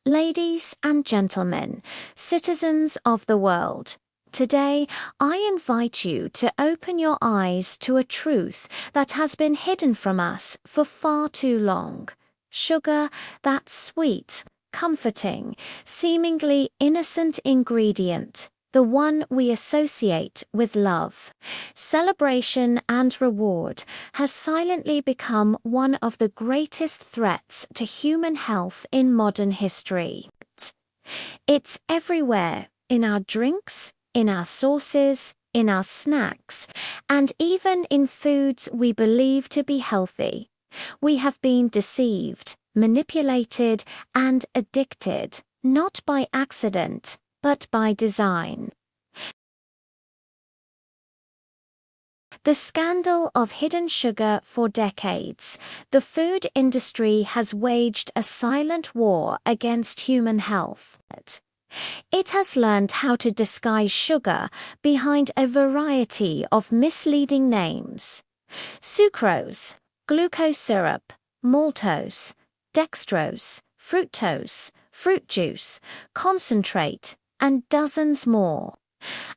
Ladies and gentlemen, citizens of the world, today I invite you to open your eyes to a truth that has been hidden from us for far too long. Sugar, that sweet, comforting, seemingly innocent ingredient, the one we associate with love, celebration and reward, has silently become one of the greatest threats to human health in modern history. It's everywhere, in our drinks, in our sauces, in our snacks, and even in foods we believe to be healthy. We have been deceived, manipulated, and addicted, not by accident, but by design. The scandal of hidden sugar. For decades, the food industry has waged a silent war against human health. It has learned how to disguise sugar behind a variety of misleading names: sucrose, glucose syrup, maltose, dextrose, fructose, fruit juice, concentrate, and dozens more.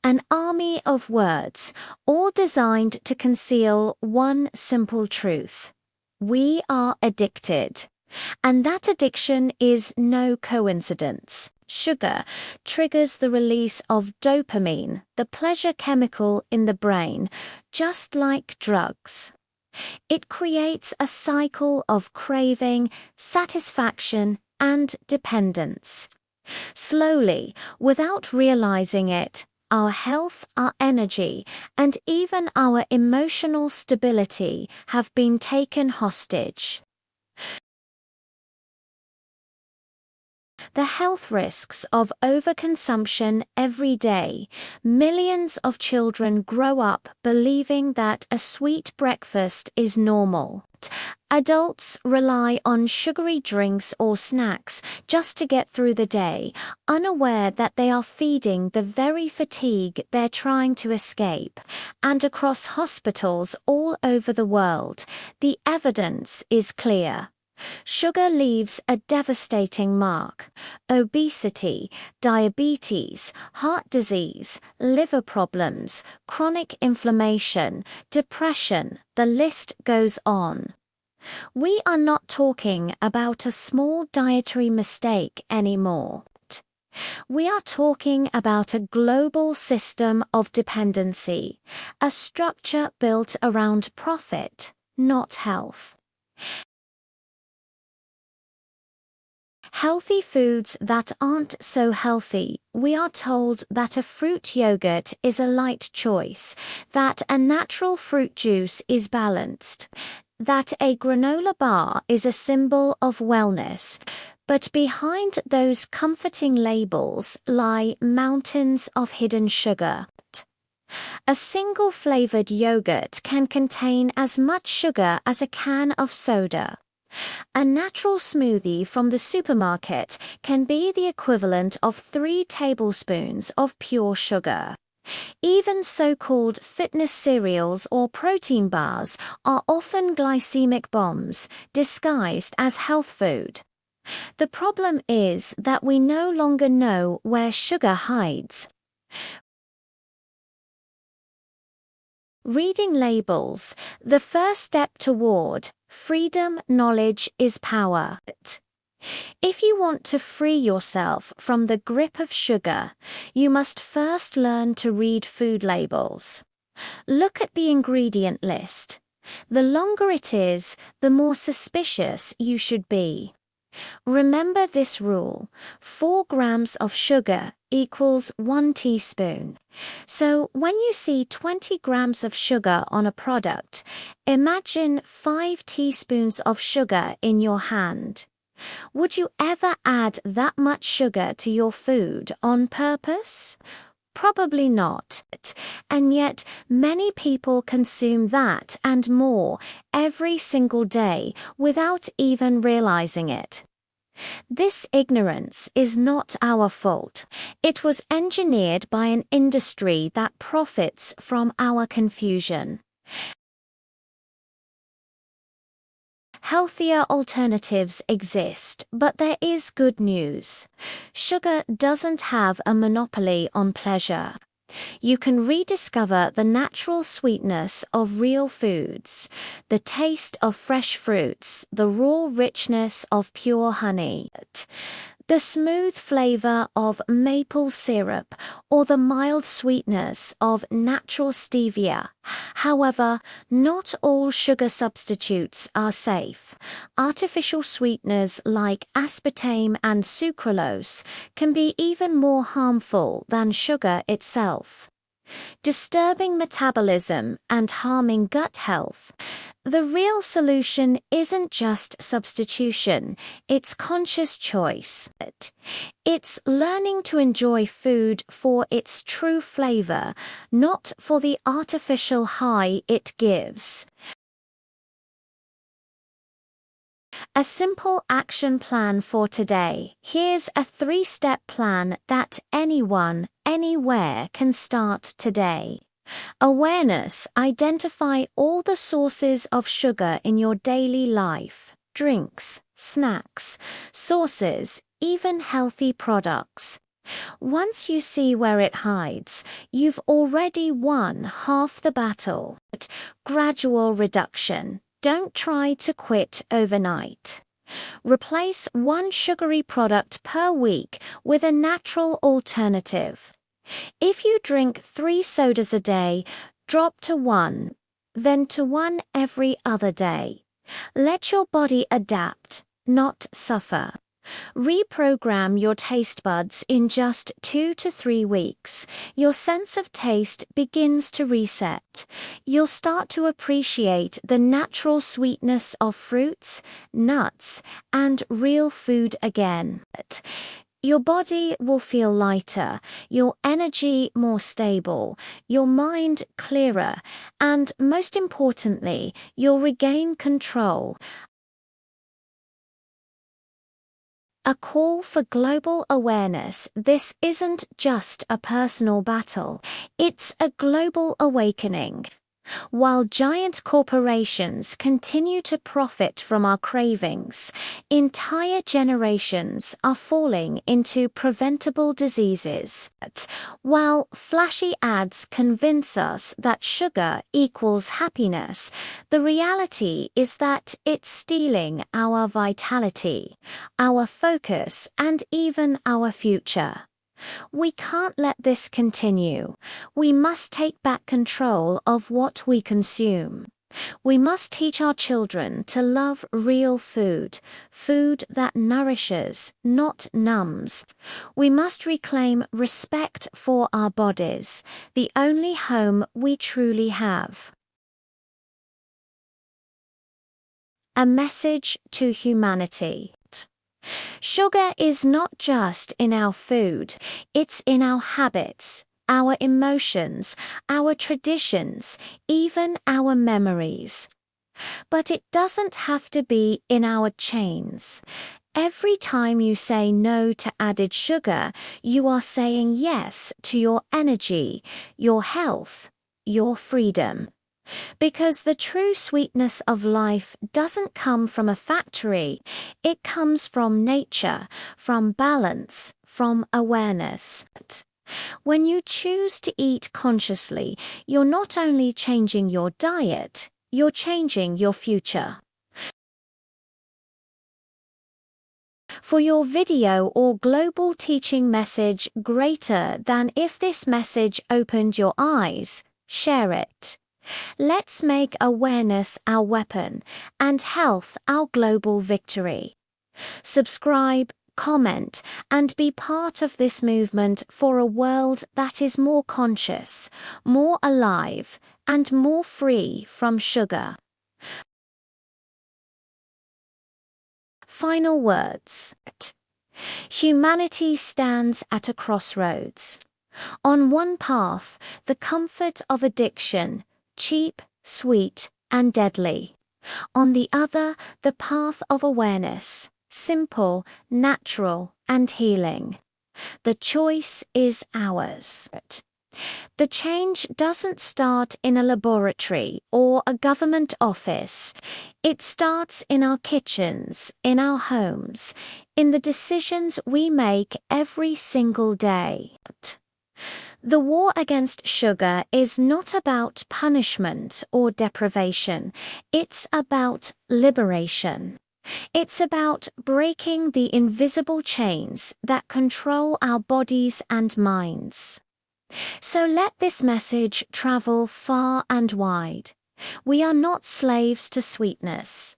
An army of words, all designed to conceal one simple truth: we are addicted. And that addiction is no coincidence. Sugar triggers the release of dopamine, the pleasure chemical in the brain, just like drugs. It creates a cycle of craving, satisfaction, and dependence. Slowly, without realizing it, our health, our energy, and even our emotional stability have been taken hostage. The health risks of overconsumption. Every day, millions of children grow up believing that a sweet breakfast is normal. Adults rely on sugary drinks or snacks just to get through the day, unaware that they are feeding the very fatigue they're trying to escape. And across hospitals all over the world, the evidence is clear. Sugar leaves a devastating mark. Obesity, diabetes, heart disease, liver problems, chronic inflammation, depression, the list goes on. We are not talking about a small dietary mistake anymore. We are talking about a global system of dependency, a structure built around profit, not health. Healthy foods that aren't so healthy. We are told that a fruit yogurt is a light choice, that a natural fruit juice is balanced, that a granola bar is a symbol of wellness. But behind those comforting labels lie mountains of hidden sugar. A single flavored yogurt can contain as much sugar as a can of soda. A natural smoothie from the supermarket can be the equivalent of 3 tablespoons of pure sugar. Even so-called fitness cereals or protein bars are often glycemic bombs, disguised as health food. The problem is that we no longer know where sugar hides. Reading labels, the first step toward freedom. Knowledge is power. If you want to free yourself from the grip of sugar, you must first learn to read food labels. Look at the ingredient list. The longer it is, the more suspicious you should be. Remember this rule: 4 grams of sugar equals 1 teaspoon. So when you see 20 grams of sugar on a product, imagine 5 teaspoons of sugar in your hand. Would you ever add that much sugar to your food on purpose? Probably not. And yet, many people consume that and more every single day without even realizing it. This ignorance is not our fault. It was engineered by an industry that profits from our confusion. Healthier alternatives exist, but there is good news. Sugar doesn't have a monopoly on pleasure. You can rediscover the natural sweetness of real foods, the taste of fresh fruits, the raw richness of pure honey, the smooth flavor of maple syrup, or the mild sweetness of natural stevia. However, not all sugar substitutes are safe. Artificial sweeteners like aspartame and sucralose can be even more harmful than sugar itself, disturbing metabolism and harming gut health. The real solution isn't just substitution, it's conscious choice. It's learning to enjoy food for its true flavor, not for the artificial high it gives. A simple action plan for today. Here's a 3-step plan that anyone, anywhere can start today. Awareness. Identify all the sources of sugar in your daily life. Drinks, snacks, sauces, even healthy products. Once you see where it hides, you've already won half the battle. Gradual reduction. Don't try to quit overnight. Replace one sugary product per week with a natural alternative. If you drink 3 sodas a day, drop to 1, then to 1 every other day. Let your body adapt, not suffer. Reprogram your taste buds in just 2 to 3 weeks. Your sense of taste begins to reset. You'll start to appreciate the natural sweetness of fruits, nuts, and real food again. Your body will feel lighter, your energy more stable, your mind clearer, and most importantly, you'll regain control. A call for global awareness. This isn't just a personal battle, it's a global awakening. While giant corporations continue to profit from our cravings, entire generations are falling into preventable diseases. While flashy ads convince us that sugar equals happiness, the reality is that it's stealing our vitality, our focus, and even our future. We can't let this continue. We must take back control of what we consume. We must teach our children to love real food, food that nourishes, not numbs. We must reclaim respect for our bodies, the only home we truly have. A message to humanity. Sugar is not just in our food, it's in our habits, our emotions, our traditions, even our memories. But it doesn't have to be in our chains. Every time you say no to added sugar, you are saying yes to your energy, your health, your freedom. Because the true sweetness of life doesn't come from a factory, it comes from nature, from balance, from awareness. When you choose to eat consciously, you're not only changing your diet, you're changing your future. For your video or global teaching message greater than if this message opened your eyes, share it. Let's make awareness our weapon and health our global victory. Subscribe, comment, and be part of this movement for a world that is more conscious, more alive, and more free from sugar. Final words. Humanity stands at a crossroads. On one path, the comfort of addiction, cheap, sweet, and deadly. On the other, the path of awareness, simple, natural, and healing. The choice is ours. The change doesn't start in a laboratory or a government office. It starts in our kitchens, in our homes, in the decisions we make every single day. The war against sugar is not about punishment or deprivation. It's about liberation. It's about breaking the invisible chains that control our bodies and minds. So let this message travel far and wide. We are not slaves to sweetness.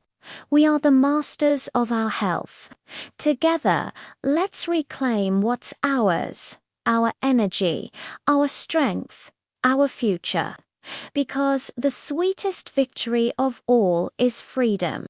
We are the masters of our health. Together, let's reclaim what's ours, our energy, our strength, our future. Because the sweetest victory of all is freedom.